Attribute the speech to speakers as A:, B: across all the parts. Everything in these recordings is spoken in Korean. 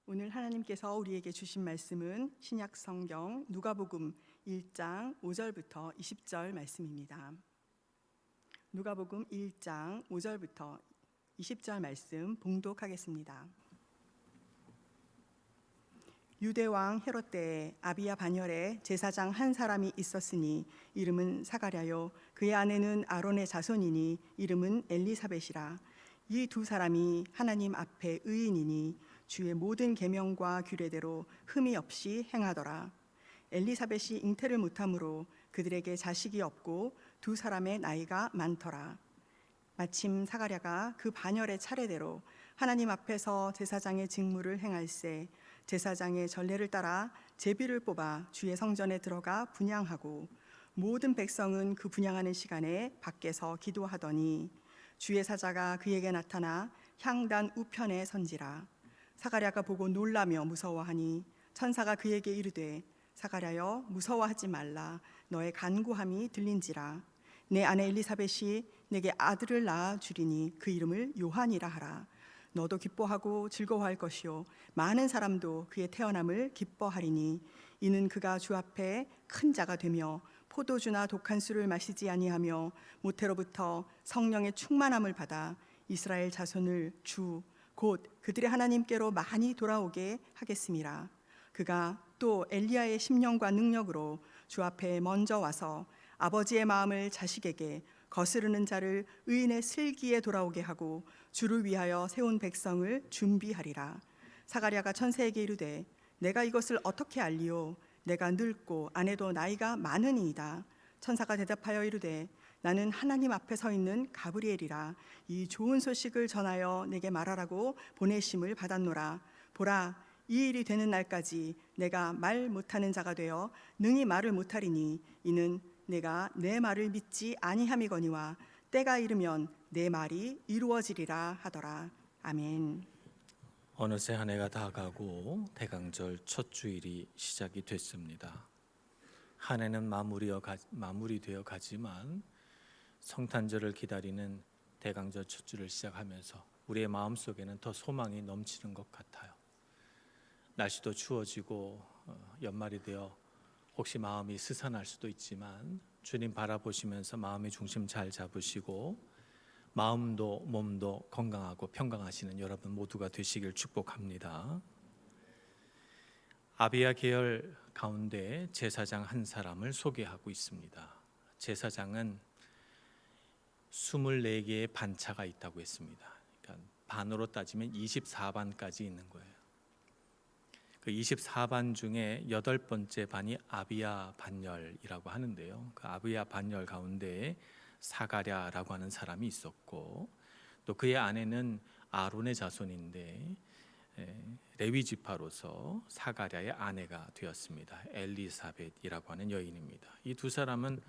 A: 오늘 하나님께서 우리에게 주신 말씀은 신약 성경 누가복음 1장 5절부터 20절 말씀입니다. 누가복음 1장 5절부터 20절 말씀 봉독하겠습니다. 유대왕 헤롯 때에 아비야 반열에 제사장 한 사람이 있었으니 이름은 사가랴요, 그의 아내는 아론의 자손이니 이름은 엘리사벳이라. 이 두 사람이 하나님 앞에 의인이니 주의 모든 계명과 규례대로 흠이 없이 행하더라. 엘리사벳이 잉태를 못함으로 그들에게 자식이 없고 두 사람의 나이가 많더라. 마침 사가랴가 그 반열의 차례대로 하나님 앞에서 제사장의 직무를 행할새 제사장의 전례를 따라 제비를 뽑아 주의 성전에 들어가 분향하고 모든 백성은 그 분향하는 시간에 밖에서 기도하더니 주의 사자가 그에게 나타나 향단 우편에 선지라. 사가랴가 보고 놀라며 무서워하니 천사가 그에게 이르되 사가랴여 무서워하지 말라. 너의 간구함이 들린지라. 내 아내 엘리사벳이 내게 아들을 낳아 주리니 그 이름을 요한이라 하라. 너도 기뻐하고 즐거워할 것이요 많은 사람도 그의 태어남을 기뻐하리니 이는 그가 주 앞에 큰 자가 되며 포도주나 독한 술을 마시지 아니하며 모태로부터 성령의 충만함을 받아 이스라엘 자손을 주 곧 그들의 하나님께로 많이 돌아오게 하겠음이라. 그가 또 엘리야의 심령과 능력으로 주 앞에 먼저 와서 아버지의 마음을 자식에게 거스르는 자를 의인의 슬기에 돌아오게 하고 주를 위하여 세운 백성을 준비하리라. 사가랴가 천사에게 이르되 내가 이것을 어떻게 알리오? 내가 늙고 아내도 나이가 많으니이다. 천사가 대답하여 이르되 나는 하나님 앞에 서 있는 가브리엘이라. 이 좋은 소식을 전하여 내게 말하라고 보내심을 받았노라. 보라, 이 일이 되는 날까지 내가 말 못하는 자가 되어 능히 말을 못하리니 이는 내가 내 말을 믿지 아니함이거니와 때가 이르면 내 말이 이루어지리라 하더라. 아멘.
B: 어느새 한 해가 다 가고 대강절 첫 주일이 시작이 됐습니다. 한 해는 마무리되어 가지만 성탄절을 기다리는 대강절 첫 주를 시작하면서 우리의 마음속에는 더 소망이 넘치는 것 같아요. 날씨도 추워지고 연말이 되어 혹시 마음이 스산할 수도 있지만 주님 바라보시면서 마음의 중심 잘 잡으시고 마음도 몸도 건강하고 평강하시는 여러분 모두가 되시길 축복합니다. 아비야 계열 가운데 제사장 한 사람을 소개하고 있습니다. 제사장은 24개의 반차가 있다고 했습니다. 그러니까 반으로 따지면 24반까지 있는 거예요. 그 24반 중에 8번째 반이 아비야 반열이라고 하는데요. 그 아비야 반열 가운데 사가랴라고 하는 사람이 있었고 또 그의 아내는 아론의 자손인데 레위 지파로서 사가랴의 아내가 되었습니다. 엘리사벳이라고 하는 여인입니다. 이 두 사람은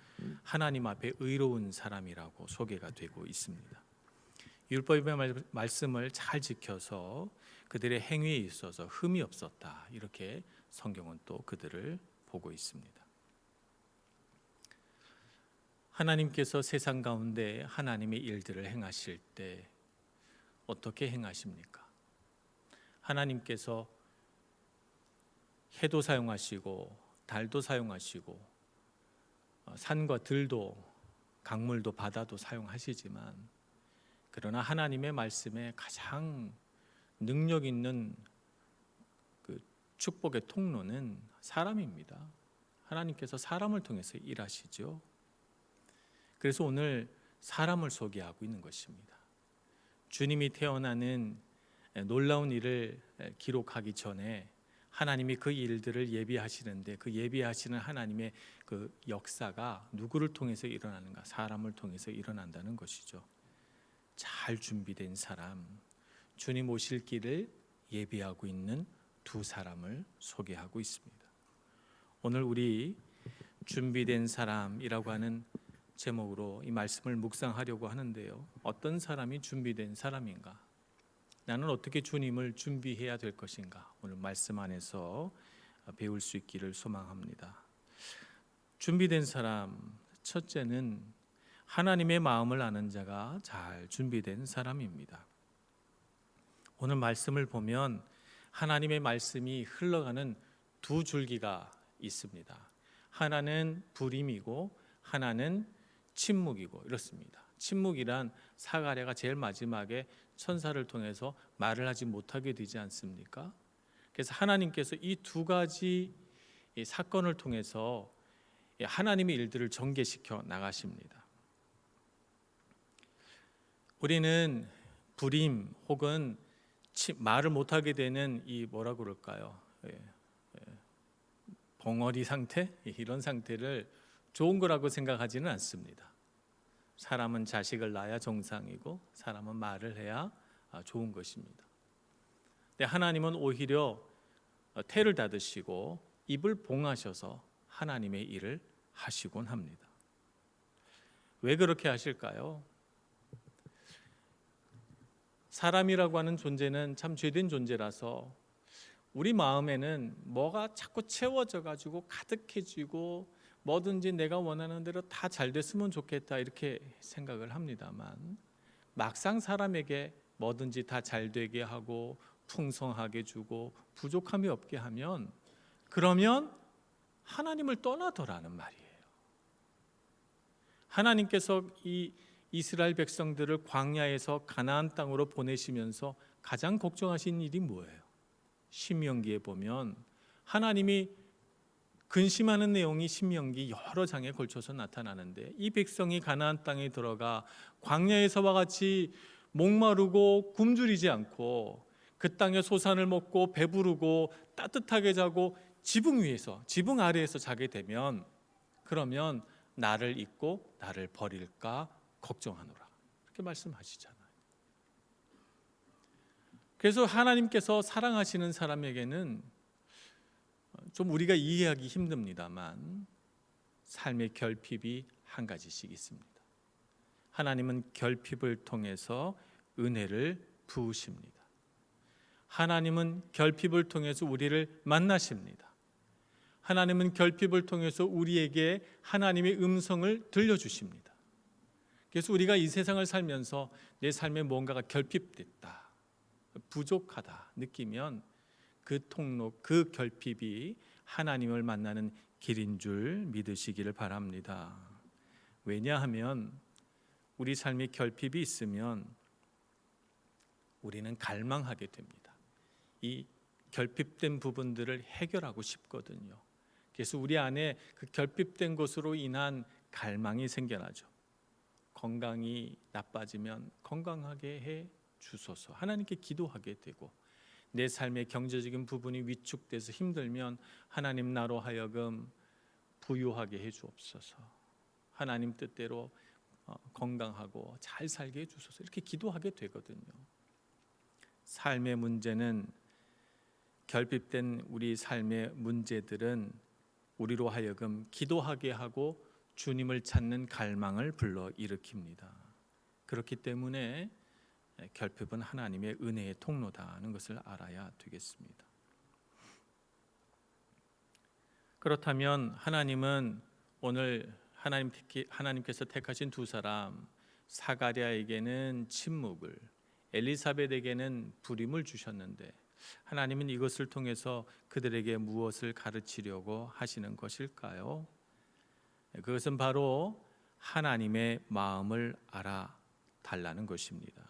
B: 하나님 앞에 의로운 사람이라고 소개가 되고 있습니다. 율법의 말씀을 잘 지켜서 그들의 행위에 있어서 흠이 없었다. 이렇게 성경은 또 그들을 보고 있습니다. 하나님께서 세상 가운데 하나님의 일들을 행하실 때 어떻게 행하십니까? 하나님께서 해도 사용하시고 달도 사용하시고 산과 들도 강물도 바다도 사용하시지만 그러나 하나님의 말씀에 가장 능력 있는 그 축복의 통로는 사람입니다. 하나님께서 사람을 통해서 일하시죠. 그래서 오늘 사람을 소개하고 있는 것입니다. 주님이 태어나는 놀라운 일을 기록하기 전에 하나님이 그 일들을 예비하시는데 그 예비하시는 하나님의 그 역사가 누구를 통해서 일어나는가? 사람을 통해서 일어난다는 것이죠. 잘 준비된 사람, 주님 오실 길을 예비하고 있는 두 사람을 소개하고 있습니다. 오늘 우리 준비된 사람이라고 하는 제목으로 이 말씀을 묵상하려고 하는데요. 어떤 사람이 준비된 사람인가? 나는 어떻게 주님을 준비해야 될 것인가? 오늘 말씀 안에서 배울 수 있기를 소망합니다. 준비된 사람, 첫째는 하나님의 마음을 아는 자가 잘 준비된 사람입니다. 오늘 말씀을 보면 하나님의 말씀이 흘러가는 두 줄기가 있습니다. 하나는 불임이고 하나는 침묵이고 이렇습니다. 침묵이란 사가랴가 제일 마지막에 천사를 통해서 말을 하지 못하게 되지 않습니까? 그래서 하나님께서 이 두 가지 사건을 통해서 하나님의 일들을 전개시켜 나가십니다. 우리는 불임 혹은 말을 못하게 되는 이 뭐라고 그럴까요? 벙어리 상태? 이런 상태를 좋은 거라고 생각하지는 않습니다. 사람은 자식을 낳아야 정상이고 사람은 말을 해야 좋은 것입니다. 근데 하나님은 오히려 태를 닫으시고 입을 봉하셔서 하나님의 일을 하시곤 합니다. 왜 그렇게 하실까요? 사람이라고 하는 존재는 참 죄된 존재라서 우리 마음에는 뭐가 자꾸 채워져 가지고 가득해지고 뭐든지 내가 원하는 대로 다 잘 됐으면 좋겠다 이렇게 생각을 합니다만 막상 사람에게 뭐든지 다 잘 되게 하고 풍성하게 주고 부족함이 없게 하면 그러면 하나님을 떠나더라는 말이에요. 하나님께서 이 이스라엘 백성들을 광야에서 가나안 땅으로 보내시면서 가장 걱정하신 일이 뭐예요? 신명기에 보면 하나님이 근심하는 내용이 신명기 여러 장에 걸쳐서 나타나는데 이 백성이 가나안 땅에 들어가 광야에서와 같이 목마르고 굶주리지 않고 그 땅의 소산을 먹고 배부르고 따뜻하게 자고 지붕 위에서 지붕 아래에서 자게 되면 그러면 나를 잊고 나를 버릴까 걱정하노라 이렇게 말씀하시잖아요. 그래서 하나님께서 사랑하시는 사람에게는 좀 우리가 이해하기 힘듭니다만 삶의 결핍이 한 가지씩 있습니다. 하나님은 결핍을 통해서 은혜를 부으십니다. 하나님은 결핍을 통해서 우리를 만나십니다. 하나님은 결핍을 통해서 우리에게 하나님의 음성을 들려주십니다. 그래서 우리가 이 세상을 살면서 내 삶에 뭔가가 결핍됐다, 부족하다 느끼면 그 통로, 그 결핍이 하나님을 만나는 길인 줄 믿으시기를 바랍니다. 왜냐하면 우리 삶에 결핍이 있으면 우리는 갈망하게 됩니다. 이 결핍된 부분들을 해결하고 싶거든요. 그래서 우리 안에 그 결핍된 것으로 인한 갈망이 생겨나죠. 건강이 나빠지면 건강하게 해 주소서 하나님께 기도하게 되고 내 삶의 경제적인 부분이 위축돼서 힘들면 하나님 나로 하여금 부유하게 해 주옵소서 하나님 뜻대로 건강하고 잘 살게 해 주소서 이렇게 기도하게 되거든요. 삶의 문제는 결핍된 우리 삶의 문제들은 우리로 하여금 기도하게 하고 주님을 찾는 갈망을 불러일으킵니다. 그렇기 때문에 결핍은 하나님의 은혜의 통로다는 것을 알아야 되겠습니다. 그렇다면 하나님은 오늘 하나님께서 택하신 두 사람 사가랴에게는 침묵을, 엘리사벳에게는 불임을 주셨는데 하나님은 이것을 통해서 그들에게 무엇을 가르치려고 하시는 것일까요? 그것은 바로 하나님의 마음을 알아달라는 것입니다.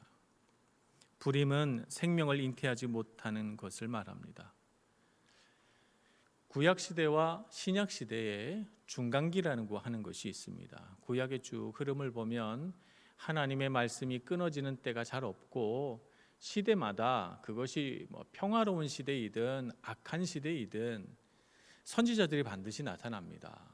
B: 불임은 생명을 잉태하지 못하는 것을 말합니다. 구약 시대와 신약 시대에 중간기라는 거 하는 것이 있습니다. 구약의 쭉 흐름을 보면 하나님의 말씀이 끊어지는 때가 잘 없고 시대마다 그것이 평화로운 시대이든 악한 시대이든 선지자들이 반드시 나타납니다.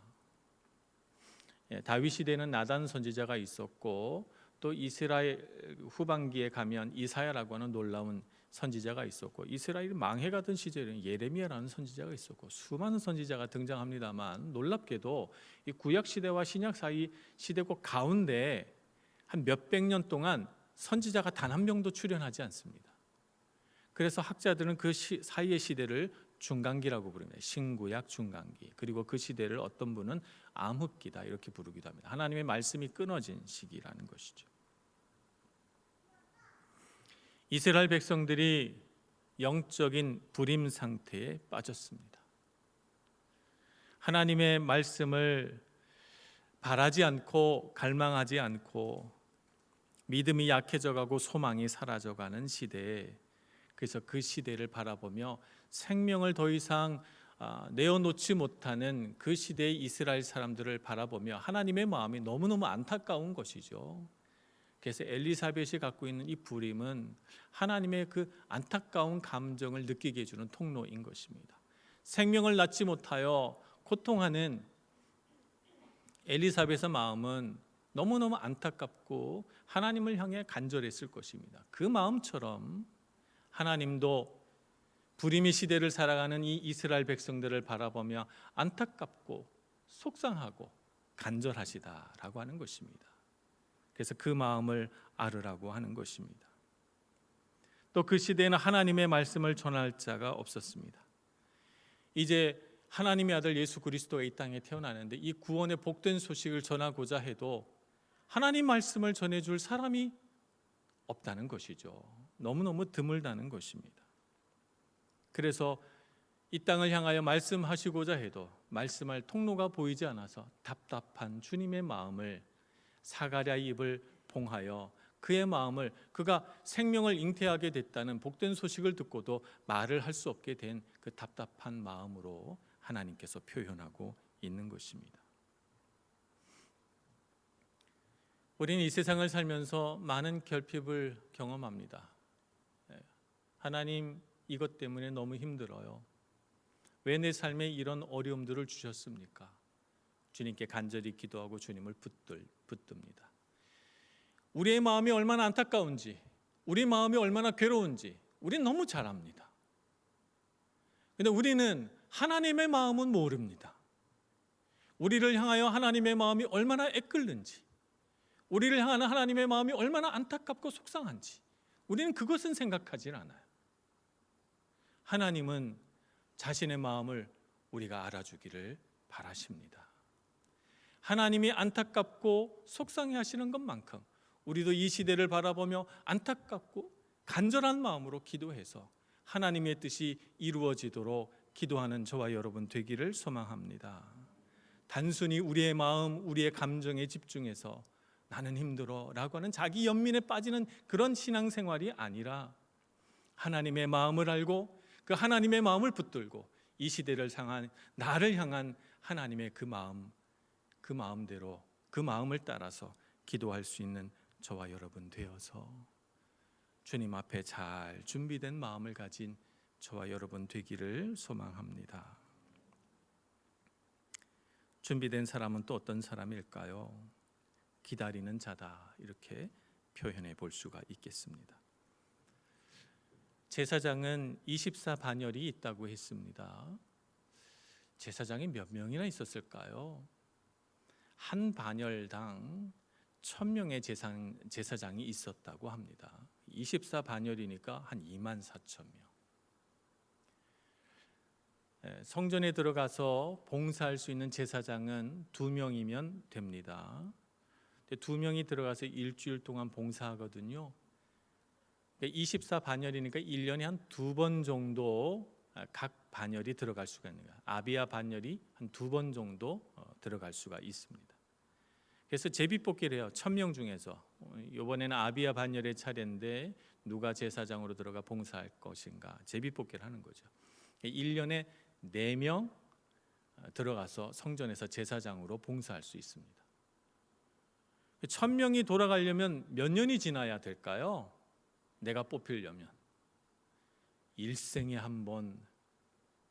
B: 다윗 시대는 나단 선지자가 있었고 또 이스라엘 후반기에 가면 이사야라고 하는 놀라운 선지자가 있었고 이스라엘이 망해가던 시절에는 예레미야라는 선지자가 있었고 수많은 선지자가 등장합니다만 놀랍게도 이 구약 시대와 신약 사이 시대고 가운데 한 몇백 년 동안 선지자가 단 한 명도 출현하지 않습니다. 그래서 학자들은 그 사이의 시대를 중간기라고 부릅니다. 신구약 중간기. 그리고 그 시대를 어떤 분은 암흑기다 이렇게 부르기도 합니다. 하나님의 말씀이 끊어진 시기라는 것이죠. 이스라엘 백성들이 영적인 불임 상태에 빠졌습니다. 하나님의 말씀을 바라지 않고 갈망하지 않고 믿음이 약해져가고 소망이 사라져가는 시대에, 그래서 그 시대를 바라보며 생명을 더 이상 내어놓지 못하는 그 시대의 이스라엘 사람들을 바라보며 하나님의 마음이 너무너무 안타까운 것이죠. 그래서 엘리사벳이 갖고 있는 이 불임은 하나님의 그 안타까운 감정을 느끼게 해주는 통로인 것입니다. 생명을 낳지 못하여 고통하는 엘리사벳의 마음은 너무너무 안타깝고 하나님을 향해 간절했을 것입니다. 그 마음처럼 하나님도 불임의 시대를 살아가는 이 이스라엘 백성들을 바라보며 안타깝고 속상하고 간절하시다라고 하는 것입니다. 그래서 그 마음을 알으라고 하는 것입니다. 또 그 시대에는 하나님의 말씀을 전할 자가 없었습니다. 이제 하나님의 아들 예수 그리스도가 이 땅에 태어나는데 이 구원의 복된 소식을 전하고자 해도 하나님 말씀을 전해줄 사람이 없다는 것이죠. 너무너무 드물다는 것입니다. 그래서 이 땅을 향하여 말씀하시고자 해도 말씀할 통로가 보이지 않아서 답답한 주님의 마음을 사가랴의 입을 봉하여 그의 마음을, 그가 생명을 잉태하게 됐다는 복된 소식을 듣고도 말을 할 수 없게 된 그 답답한 마음으로 하나님께서 표현하고 있는 것입니다. 우리는 이 세상을 살면서 많은 결핍을 경험합니다. 하나님, 이것 때문에 너무 힘들어요. 왜 내 삶에 이런 어려움들을 주셨습니까? 주님께 간절히 기도하고 주님을 붙듭니다. 우리의 마음이 얼마나 안타까운지, 우리 마음이 얼마나 괴로운지 우리는 너무 잘 압니다. 그런데 우리는 하나님의 마음은 모릅니다. 우리를 향하여 하나님의 마음이 얼마나 애끓는지, 우리를 향하는 하나님의 마음이 얼마나 안타깝고 속상한지 우리는 그것은 생각하지 않아요. 하나님은 자신의 마음을 우리가 알아주기를 바라십니다. 하나님이 안타깝고 속상해 하시는 것만큼 우리도 이 시대를 바라보며 안타깝고 간절한 마음으로 기도해서 하나님의 뜻이 이루어지도록 기도하는 저와 여러분 되기를 소망합니다. 단순히 우리의 마음, 우리의 감정에 집중해서 나는 힘들어 라고 하는 자기 연민에 빠지는 그런 신앙생활이 아니라 하나님의 마음을 알고 그 하나님의 마음을 붙들고 이 시대를 향한, 나를 향한 하나님의 그 마음, 그 마음대로, 그 마음을 따라서 기도할 수 있는 저와 여러분 되어서 주님 앞에 잘 준비된 마음을 가진 저와 여러분 되기를 소망합니다. 준비된 사람은 또 어떤 사람일까요? 기다리는 자다, 이렇게 표현해 볼 수가 있겠습니다. 제사장은 24반열이 있다고 했습니다. 제사장이 몇 명이나 있었을까요? 한 반열당 1000명의 제사장이 있었다고 합니다. 24반열이니까 한 24,000명. 성전에 들어가서 봉사할 수 있는 제사장은 2명이면 됩니다. 2명이 들어가서 일주일 동안 봉사하거든요. 24반열이니까 1년에 한 2번 정도 각 반열이 들어갈 수가 있는 거예요. 아비야 반열이 한 2번 정도 들어갈 수가 있습니다. 그래서 제비뽑기를 해요. 1000명 중에서 이번에는 아비야 반열의 차례인데 누가 제사장으로 들어가 봉사할 것인가 제비뽑기를 하는 거죠. 1년에 4명 들어가서 성전에서 제사장으로 봉사할 수 있습니다. 1000명이 돌아가려면 몇 년이 지나야 될까요? 내가 뽑히려면 일생에 한 번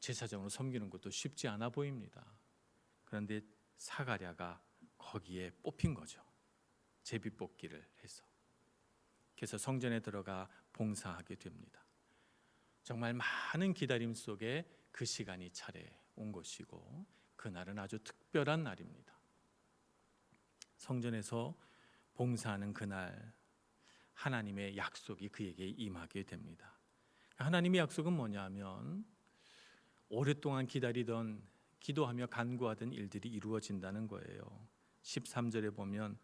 B: 제사장으로 섬기는 것도 쉽지 않아 보입니다. 그런데 사가랴가 거기에 뽑힌 거죠. 제비뽑기를 해서. 그래서 성전에 들어가 봉사하게 됩니다. 정말 많은 기다림 속에 그 시간이 차례 온 것이고 그날은 아주 특별한 날입니다. 성전에서 봉사하는 그날 하나님의 약속이 그에게 임하게 됩니다. 하나님의 약속은 뭐냐면 오랫동안 기다리던 기도하며 간구하던 일들이 이루어진다는 거예요. 13절에 보면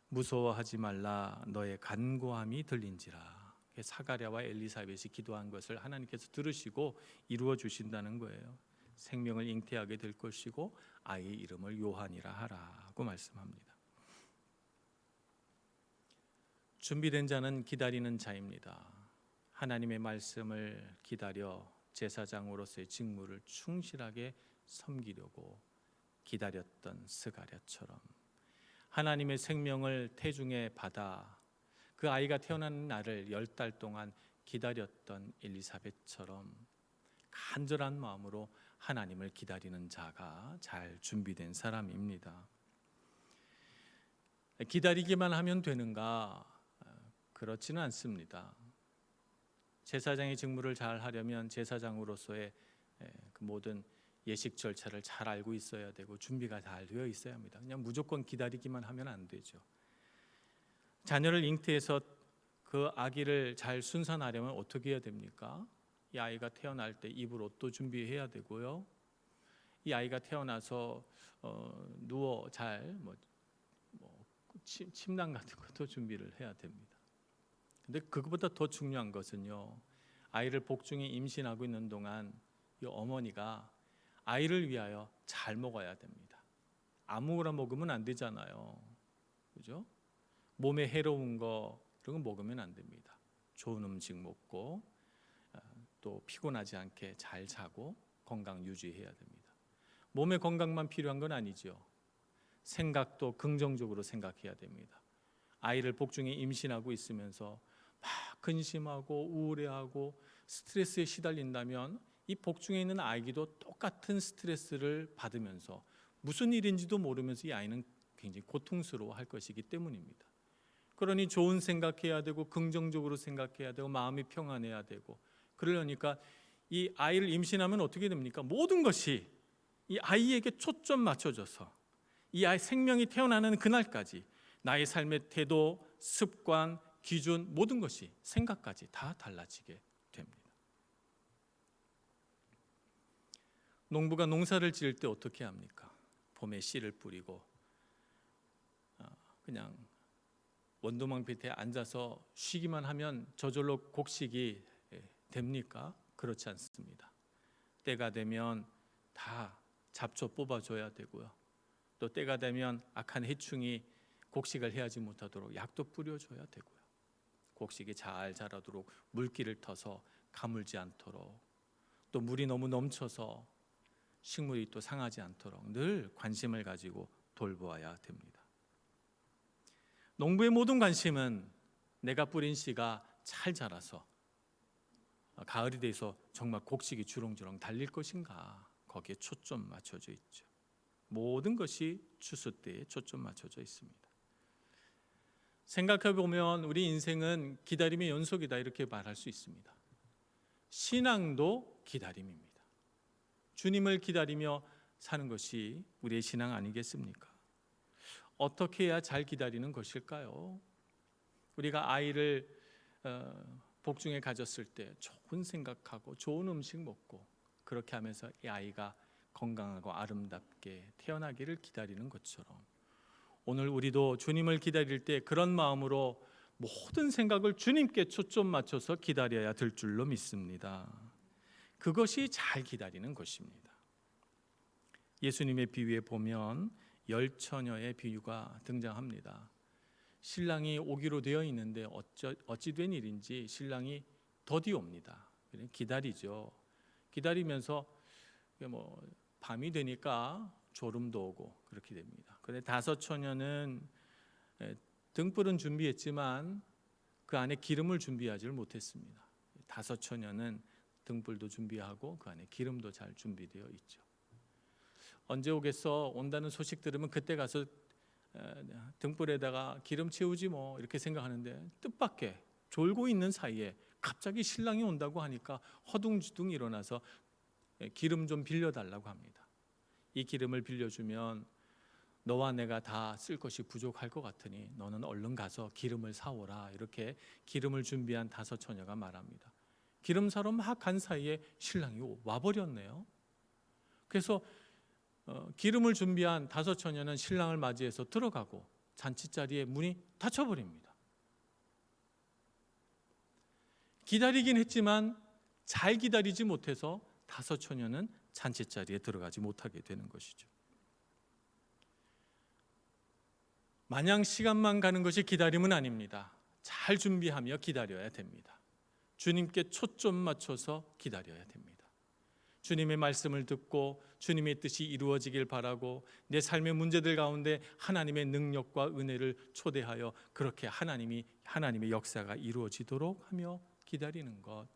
B: 무서워하지 말라 너의 간구함이 들린지라. 사가랴와 엘리사벳이 기도한 것을 하나님께서 들으시고 이루어 주신다는 거예요. 생명을 잉태하게 될 것이고 아이의 이름을 요한이라 하라고 말씀합니다. 준비된 자는 기다리는 자입니다. 하나님의 말씀을 기다려 제사장으로서의 직무를 충실하게 섬기려고 기다렸던 스가랴처럼 하나님의 생명을 태중에 받아 그 아이가 태어나는 날을 10달 동안 기다렸던 엘리사벳처럼 간절한 마음으로 하나님을 기다리는 자가 잘 준비된 사람입니다. 기다리기만 하면 되는가? 그렇지는 않습니다. 제사장의 직무를 잘 하려면 제사장으로서의 그 모든 예식 절차를 잘 알고 있어야 되고 준비가 잘 되어 있어야 합니다. 그냥 무조건 기다리기만 하면 안 되죠. 자녀를 잉태해서 그 아기를 잘 순산하려면 어떻게 해야 됩니까? 이 아이가 태어날 때 입을 옷도 준비해야 되고요. 이 아이가 태어나서 누워 잘 침낭 같은 것도 준비를 해야 됩니다. 근데 그것보다 더 중요한 것은요, 아이를 복중에 임신하고 있는 동안 이 어머니가 아이를 위하여 잘 먹어야 됩니다. 아무거나 먹으면 안 되잖아요. 그죠? 몸에 해로운 거 이런 거 먹으면 안 됩니다. 좋은 음식 먹고 또 피곤하지 않게 잘 자고 건강 유지해야 됩니다. 몸의 건강만 필요한 건 아니죠. 생각도 긍정적으로 생각해야 됩니다. 아이를 복중에 임신하고 있으면서 막 근심하고 우울해하고 스트레스에 시달린다면 이 복중에 있는 아이도 똑같은 스트레스를 받으면서 무슨 일인지도 모르면서 이 아이는 굉장히 고통스러워할 것이기 때문입니다. 그러니 좋은 생각해야 되고 긍정적으로 생각해야 되고 마음이 평안해야 되고, 그러니까 이 아이를 임신하면 어떻게 됩니까? 모든 것이 이 아이에게 초점 맞춰져서 이 아이 생명이 태어나는 그날까지 나의 삶의 태도, 습관, 기준 모든 것이 생각까지 다 달라지게 됩니다. 농부가 농사를 지을 때 어떻게 합니까? 봄에 씨를 뿌리고 그냥 원두막 밑에 앉아서 쉬기만 하면 저절로 곡식이 됩니까? 그렇지 않습니다. 때가 되면 다 잡초 뽑아줘야 되고요. 또 때가 되면 악한 해충이 곡식을 해하지 못하도록 약도 뿌려줘야 되고요. 곡식이 잘 자라도록 물기를 터서 가물지 않도록, 또 물이 너무 넘쳐서 식물이 또 상하지 않도록 늘 관심을 가지고 돌보아야 됩니다. 농부의 모든 관심은 내가 뿌린 씨가 잘 자라서 가을이 돼서 정말 곡식이 주렁주렁 달릴 것인가, 거기에 초점 맞춰져 있죠. 모든 것이 추수 때에 초점 맞춰져 있습니다. 생각해 보면 우리 인생은 기다림의 연속이다 이렇게 말할 수 있습니다. 신앙도 기다림입니다. 주님을 기다리며 사는 것이 우리의 신앙 아니겠습니까? 어떻게 해야 잘 기다리는 것일까요? 우리가 아이를 복중에 가졌을 때 좋은 생각하고 좋은 음식 먹고 그렇게 하면서 이 아이가 건강하고 아름답게 태어나기를 기다리는 것처럼, 오늘 우리도 주님을 기다릴 때 그런 마음으로 모든 생각을 주님께 초점 맞춰서 기다려야 될 줄로 믿습니다. 그것이 잘 기다리는 것입니다. 예수님의 비유에 보면 10처녀의 비유가 등장합니다. 신랑이 오기로 되어 있는데 어찌 된 일인지 신랑이 더디 옵니다. 기다리죠. 기다리면서 밤이 되니까 졸음도 오고 그렇게 됩니다. 그런데 5처녀는 등불은 준비했지만 그 안에 기름을 준비하지 못했습니다. 5처녀는 등불도 준비하고 그 안에 기름도 잘 준비되어 있죠. 언제 오겠어? 온다는 소식 들으면 그때 가서 등불에다가 기름 채우지 뭐 이렇게 생각하는데, 뜻밖의 졸고 있는 사이에 갑자기 신랑이 온다고 하니까 허둥지둥 일어나서 기름 좀 빌려달라고 합니다. 이 기름을 빌려주면 너와 내가 다 쓸 것이 부족할 것 같으니 너는 얼른 가서 기름을 사오라, 이렇게 기름을 준비한 5처녀가 말합니다. 기름 사러 막 간 사이에 신랑이 와버렸네요. 그래서 기름을 준비한 5처녀는 신랑을 맞이해서 들어가고 잔치자리에 문이 닫혀버립니다. 기다리긴 했지만 잘 기다리지 못해서 다섯 처녀는 잔치자리에 들어가지 못하게 되는 것이죠. 마냥 시간만 가는 것이 기다림은 아닙니다. 잘 준비하며 기다려야 됩니다. 주님께 초점 맞춰서 기다려야 됩니다. 주님의 말씀을 듣고 주님의 뜻이 이루어지길 바라고 내 삶의 문제들 가운데 하나님의 능력과 은혜를 초대하여 그렇게 하나님의 역사가 이루어지도록 하며 기다리는 것.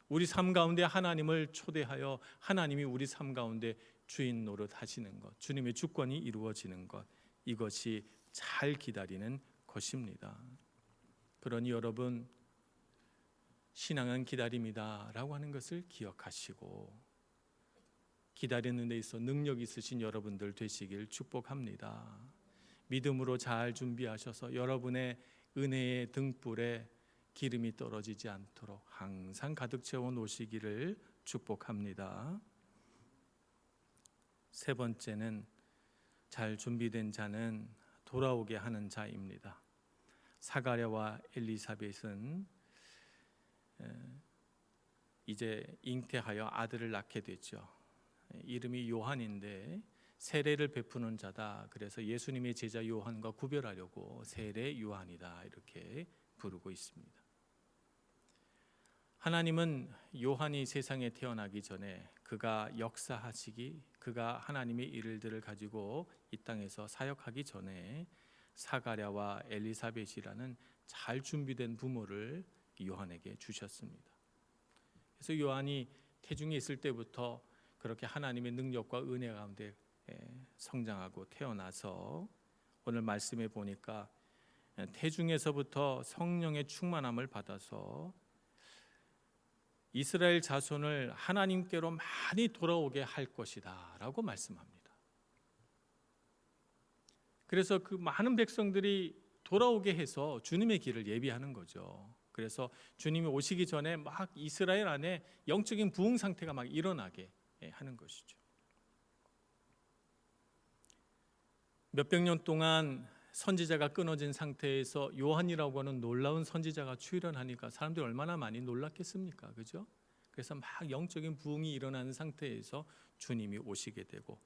B: 우리 삶 가운데 하나님을 초대하여 하나님이 우리 삶 가운데 주인 노릇 하시는 것, 주님의 주권이 이루어지는 것, 이것이 잘 기다리는 것입니다. 그러니 여러분, 신앙은 기다림이다라고 하는 것을 기억하시고 기다리는 데 있어 능력 있으신 여러분들 되시길 축복합니다. 믿음으로 잘 준비하셔서 여러분의 은혜의 등불에 기름이 떨어지지 않도록 항상 가득 채워 놓으시기를 축복합니다. 세 번째는 잘 준비된 자는 돌아오게 하는 자입니다. 사가랴와 엘리사벳은 이제 잉태하여 아들을 낳게 됐죠. 이름이 요한인데 세례를 베푸는 자다. 그래서 예수님의 제자 요한과 구별하려고 세례 요한이다 이렇게 부르고 있습니다. 하나님은 요한이 세상에 태어나기 전에 그가 역사하시기, 그가 하나님의 일들을 가지고 이 땅에서 사역하기 전에 사가랴와 엘리사벳이라는 잘 준비된 부모를 요한에게 주셨습니다. 그래서 요한이 태중에 있을 때부터 그렇게 하나님의 능력과 은혜 가운데 성장하고 태어나서 오늘 말씀에 보니까 태중에서부터 성령의 충만함을 받아서 이스라엘 자손을 하나님께로 많이 돌아오게 할 것이다 라고 말씀합니다. 그래서 그 많은 백성들이 돌아오게 해서 주님의 길을 예비하는 거죠. 그래서 주님이 오시기 전에 막 이스라엘 안에 영적인 부흥 상태가 막 일어나게 하는 것이죠. 몇백 년 동안 선지자가 끊어진 상태에서 요한이라고 하는 놀라운 선지자가 출현하니까 사람들이 얼마나 많이 놀랐겠습니까? 그죠? 그래서 막 영적인 부흥이 일어나는 상태에서 주님이 오시게 되고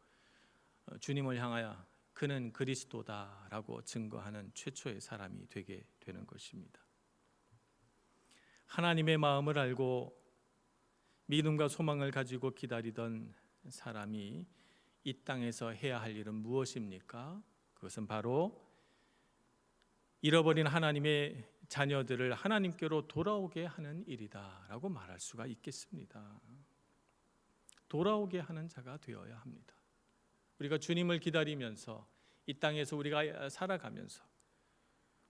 B: 주님을 향하여 그는 그리스도다라고 증거하는 최초의 사람이 되게 되는 것입니다. 하나님의 마음을 알고 믿음과 소망을 가지고 기다리던 사람이 이 땅에서 해야 할 일은 무엇입니까? 그것은 바로 잃어버린 하나님의 자녀들을 하나님께로 돌아오게 하는 일이다라고 말할 수가 있겠습니다. 돌아오게 하는 자가 되어야 합니다. 우리가 주님을 기다리면서 이 땅에서 우리가 살아가면서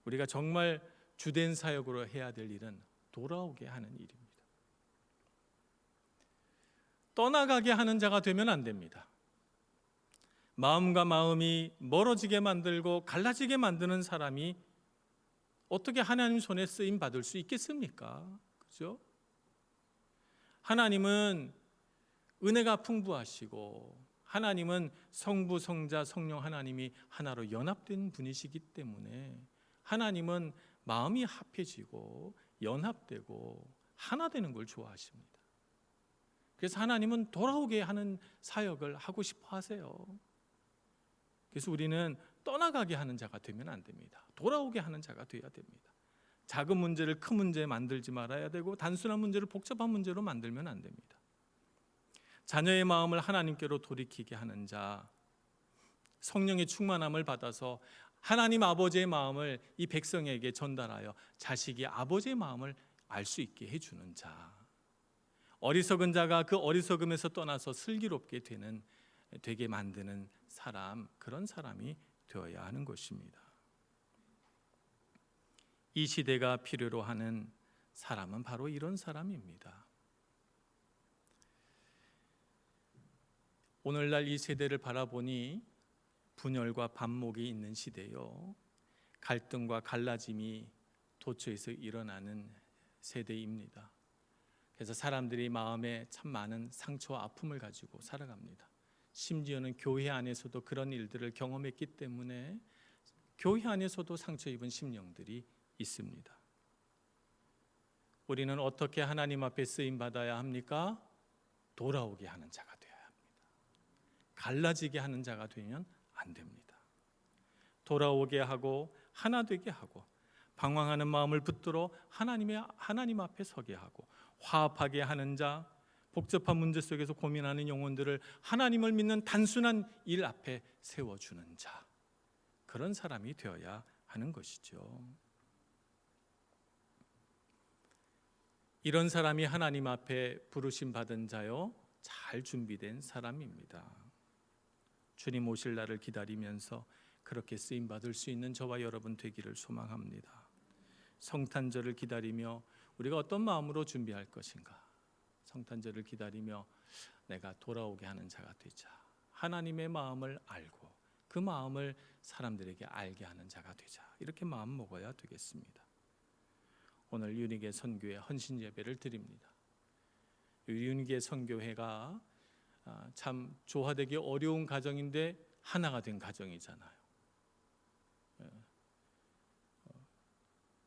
B: 우리가 정말 주된 사역으로 해야 될 일은 돌아오게 하는 일입니다. 떠나가게 하는 자가 되면 안 됩니다. 마음과 마음이 멀어지게 만들고 갈라지게 만드는 사람이 어떻게 하나님 손에 쓰임 받을 수 있겠습니까? 그죠? 하나님은 은혜가 풍부하시고 하나님은 성부, 성자, 성령 하나님이 하나로 연합된 분이시기 때문에 하나님은 마음이 합해지고 연합되고 하나 되는 걸 좋아하십니다. 그래서 하나님은 돌아오게 하는 사역을 하고 싶어 하세요. 그래서 우리는 떠나가게 하는 자가 되면 안 됩니다. 돌아오게 하는 자가 되어야 됩니다. 작은 문제를 큰 문제 만들지 말아야 되고 단순한 문제를 복잡한 문제로 만들면 안 됩니다. 자녀의 마음을 하나님께로 돌이키게 하는 자, 성령의 충만함을 받아서 하나님 아버지의 마음을 이 백성에게 전달하여 자식이 아버지의 마음을 알 수 있게 해주는 자, 어리석은 자가 그 어리석음에서 떠나서 슬기롭게 되게 만드는 사람, 그런 사람이 되어야 하는 것입니다. 이 시대가 필요로 하는 사람은 바로 이런 사람입니다. 오늘날 이 세대를 바라보니 분열과 반목이 있는 시대요, 갈등과 갈라짐이 도처에서 일어나는 세대입니다. 그래서 사람들이 마음에 참 많은 상처와 아픔을 가지고 살아갑니다. 심지어는 교회 안에서도 그런 일들을 경험했기 때문에 교회 안에서도 상처 입은 심령들이 있습니다. 우리는 어떻게 하나님 앞에 쓰임 받아야 합니까? 돌아오게 하는 자가 되어야 합니다. 갈라지게 하는 자가 되면 안 됩니다. 돌아오게 하고 하나 되게 하고 방황하는 마음을 붙들어 하나님 앞에 서게 하고 화합하게 하는 자, 복잡한 문제 속에서 고민하는 영혼들을 하나님을 믿는 단순한 일 앞에 세워주는 자, 그런 사람이 되어야 하는 것이죠. 이런 사람이 하나님 앞에 부르심 받은 자요, 잘 준비된 사람입니다. 주님 오실 날을 기다리면서 그렇게 쓰임 받을 수 있는 저와 여러분 되기를 소망합니다. 성탄절을 기다리며 우리가 어떤 마음으로 준비할 것인가? 성탄절을 기다리며 내가 돌아오게 하는 자가 되자. 하나님의 마음을 알고 그 마음을 사람들에게 알게 하는 자가 되자. 이렇게 마음 먹어야 되겠습니다. 오늘 윤희계 선교회 헌신 예배를 드립니다. 윤희계 선교회가 참 조화되기 어려운 가정인데 하나가 된 가정이잖아요.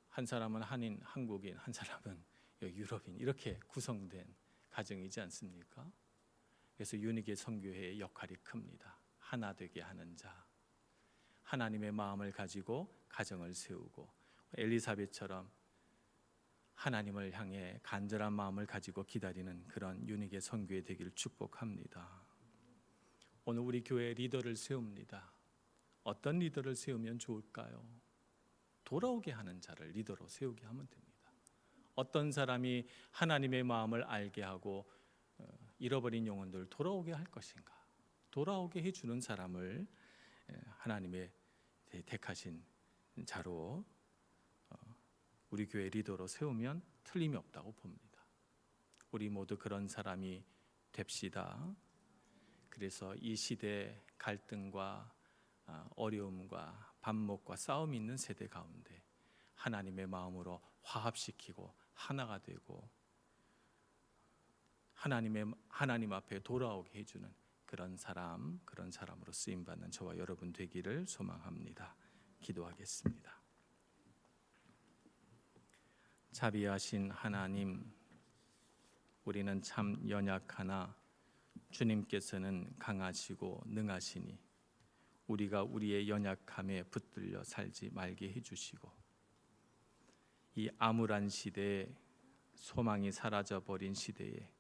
B: 한 사람은 한인, 한국인, 한 사람은 유럽인, 이렇게 구성된 가정이지 않습니까? 그래서 윤희계 선교회의 역할이 큽니다. 하나 되게 하는 자, 하나님의 마음을 가지고 가정을 세우고 엘리사벳처럼 하나님을 향해 간절한 마음을 가지고 기다리는 그런 윤희계 선교회 되기를 축복합니다. 오늘 우리 교회 리더를 세웁니다. 어떤 리더를 세우면 좋을까요? 돌아오게 하는 자를 리더로 세우게 하면 됩니다. 어떤 사람이 하나님의 마음을 알게 하고 잃어버린 영혼들을 돌아오게 할 것인가? 돌아오게 해주는 사람을 하나님의 택하신 자로 우리 교회 리더로 세우면 틀림이 없다고 봅니다. 우리 모두 그런 사람이 됩시다. 그래서 이 시대 갈등과 어려움과 반목과 싸움이 있는 세대 가운데 하나님의 마음으로 화합시키고 하나가 되고 하나님 앞에 돌아오게 해주는 그런 사람으로 쓰임 받는 저와 여러분 되기를 소망합니다. 기도하겠습니다. 자비하신 하나님, 우리는 참 연약하나 주님께서는 강하시고 능하시니 우리가 우리의 연약함에 붙들려 살지 말게 해주시고 이 암울한 시대에 소망이 사라져버린 시대에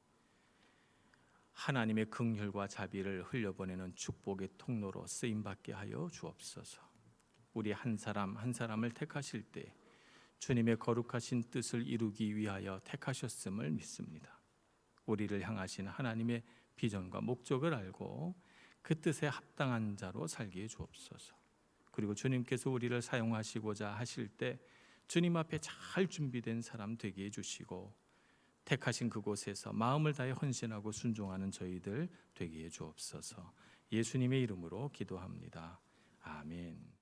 B: 하나님의 긍휼과 자비를 흘려보내는 축복의 통로로 쓰임받게 하여 주옵소서. 우리 한 사람 한 사람을 택하실 때 주님의 거룩하신 뜻을 이루기 위하여 택하셨음을 믿습니다. 우리를 향하신 하나님의 비전과 목적을 알고 그 뜻에 합당한 자로 살게 해 주옵소서. 그리고 주님께서 우리를 사용하시고자 하실 때 주님 앞에 잘 준비된 사람 되게 해 주시고 택하신 그곳에서 마음을 다해 헌신하고 순종하는 저희들 되게 해 주옵소서. 예수님의 이름으로 기도합니다. 아멘.